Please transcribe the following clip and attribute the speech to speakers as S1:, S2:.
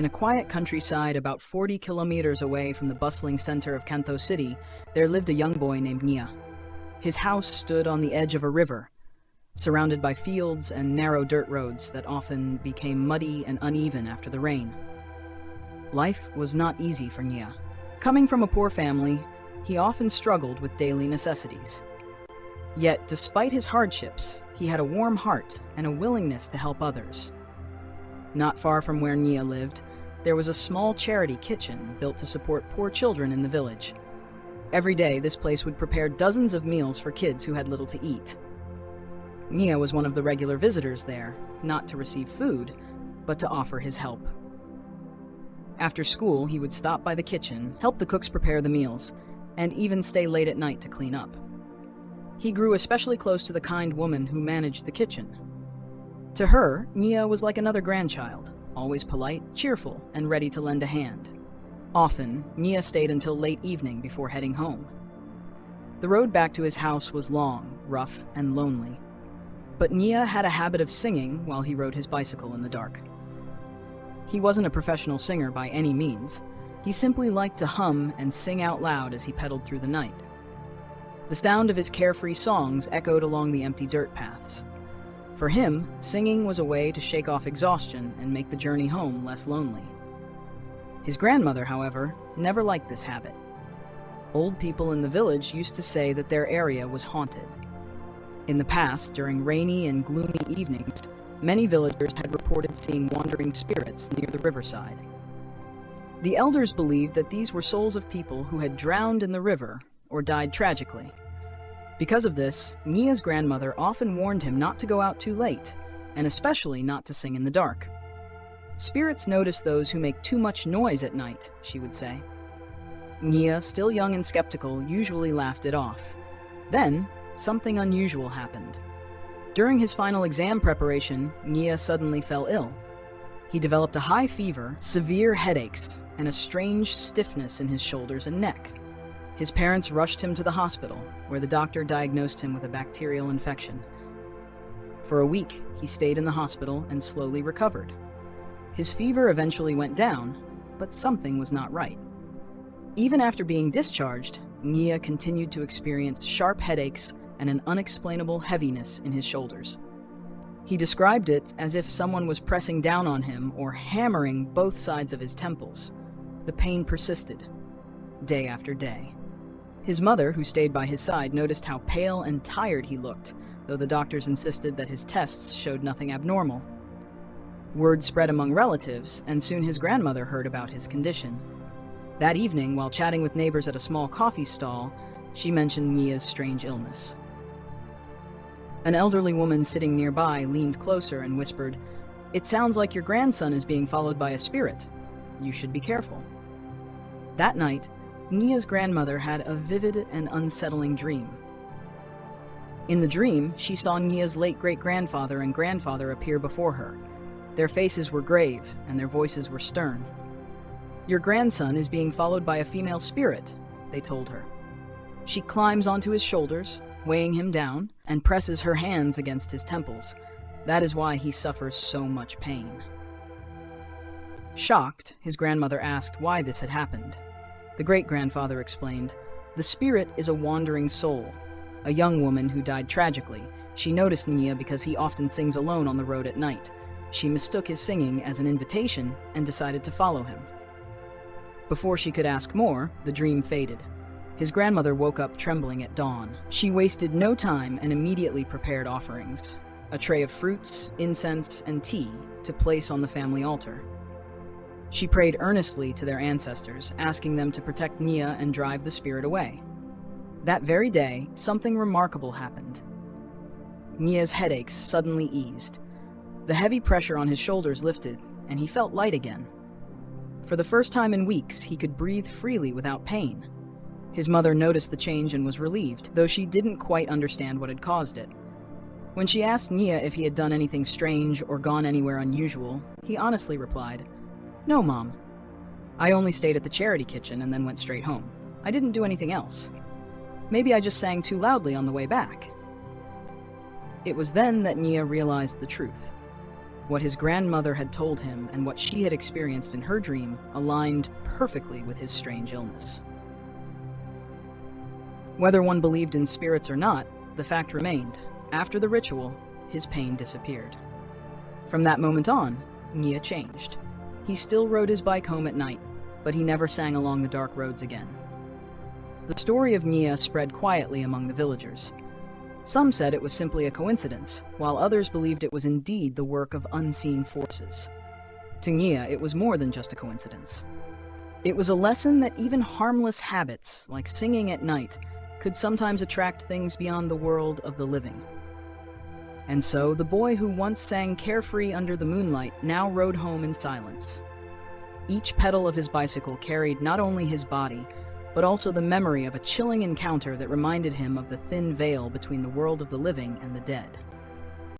S1: In a quiet countryside about 40 kilometers away from the bustling center of Kanto City, there lived a young boy named Nghia. His house stood on the edge of a river, surrounded by fields and narrow dirt roads that often became muddy and uneven after the rain. Life was not easy for Nghia. Coming from a poor family, he often struggled with daily necessities. Yet, despite his hardships, he had a warm heart and a willingness to help others. Not far from where Nghia lived, there was a small charity kitchen built to support poor children in the village. Every day, this place would prepare dozens of meals for kids who had little to eat. Nghia was one of the regular visitors there, not to receive food, but to offer his help. After school, he would stop by the kitchen, help the cooks prepare the meals, and even stay late at night to clean up. He grew especially close to the kind woman who managed the kitchen. To her, Nghia was like another grandchild, always polite, cheerful, and ready to lend a hand. Often, Nghia stayed until late evening before heading home. The road back to his house was long, rough, and lonely. But Nghia had a habit of singing while he rode his bicycle in the dark. He wasn't a professional singer by any means. He simply liked to hum and sing out loud as he pedaled through the night. The sound of his carefree songs echoed along the empty dirt paths. For him, singing was a way to shake off exhaustion and make the journey home less lonely. His grandmother, however, never liked this habit. Old people in the village used to say that their area was haunted. In the past, during rainy and gloomy evenings, many villagers had reported seeing wandering spirits near the riverside. The elders believed that these were souls of people who had drowned in the river or died tragically. Because of this, Nghia's grandmother often warned him not to go out too late, and especially not to sing in the dark. Spirits notice those who make too much noise at night, she would say. Nghia, still young and skeptical, usually laughed it off. Then, something unusual happened. During his final exam preparation, Nghia suddenly fell ill. He developed a high fever, severe headaches, and a strange stiffness in his shoulders and neck. His parents rushed him to the hospital, where the doctor diagnosed him with a bacterial infection. For a week, he stayed in the hospital and slowly recovered. His fever eventually went down, but something was not right. Even after being discharged, Nghia continued to experience sharp headaches and an unexplainable heaviness in his shoulders. He described it as if someone was pressing down on him or hammering both sides of his temples. The pain persisted, day after day. His mother, who stayed by his side, noticed how pale and tired he looked, though the doctors insisted that his tests showed nothing abnormal. Word spread among relatives, and soon his grandmother heard about his condition. That evening, while chatting with neighbors at a small coffee stall, she mentioned Nghhia's strange illness. An elderly woman sitting nearby leaned closer and whispered, "It sounds like your grandson is being followed by a spirit. You should be careful." That night, Nghhia's grandmother had a vivid and unsettling dream. In the dream, she saw Nghhia's late great-grandfather and grandfather appear before her. Their faces were grave, and their voices were stern. "Your grandson is being followed by a female spirit," they told her. "She climbs onto his shoulders, weighing him down, and presses her hands against his temples. That is why he suffers so much pain." Shocked, his grandmother asked why this had happened. The great-grandfather explained, "The spirit is a wandering soul, a young woman who died tragically. She noticed Nghia because he often sings alone on the road at night. She mistook his singing as an invitation and decided to follow him." Before she could ask more, the dream faded. His grandmother woke up trembling at dawn. She wasted no time and immediately prepared offerings, a tray of fruits, incense, and tea to place on the family altar. She prayed earnestly to their ancestors, asking them to protect Nghia and drive the spirit away. That very day, something remarkable happened. Nghhia's headaches suddenly eased. The heavy pressure on his shoulders lifted, and he felt light again. For the first time in weeks, he could breathe freely without pain. His mother noticed the change and was relieved, though she didn't quite understand what had caused it. When she asked Nghia if he had done anything strange or gone anywhere unusual, he honestly replied, "No, Mom. I only stayed at the charity kitchen and then went straight home. I didn't do anything else. Maybe I just sang too loudly on the way back." It was then that Nghia realized the truth. What his grandmother had told him and what she had experienced in her dream aligned perfectly with his strange illness. Whether one believed in spirits or not, the fact remained, after the ritual, his pain disappeared. From that moment on, Nghia changed. He still rode his bike home at night, but he never sang along the dark roads again. The story of Nghia spread quietly among the villagers. Some said it was simply a coincidence, while others believed it was indeed the work of unseen forces. To Nghia, it was more than just a coincidence. It was a lesson that even harmless habits, like singing at night, could sometimes attract things beyond the world of the living. And so, the boy who once sang carefree under the moonlight now rode home in silence. Each pedal of his bicycle carried not only his body, but also the memory of a chilling encounter that reminded him of the thin veil between the world of the living and the dead.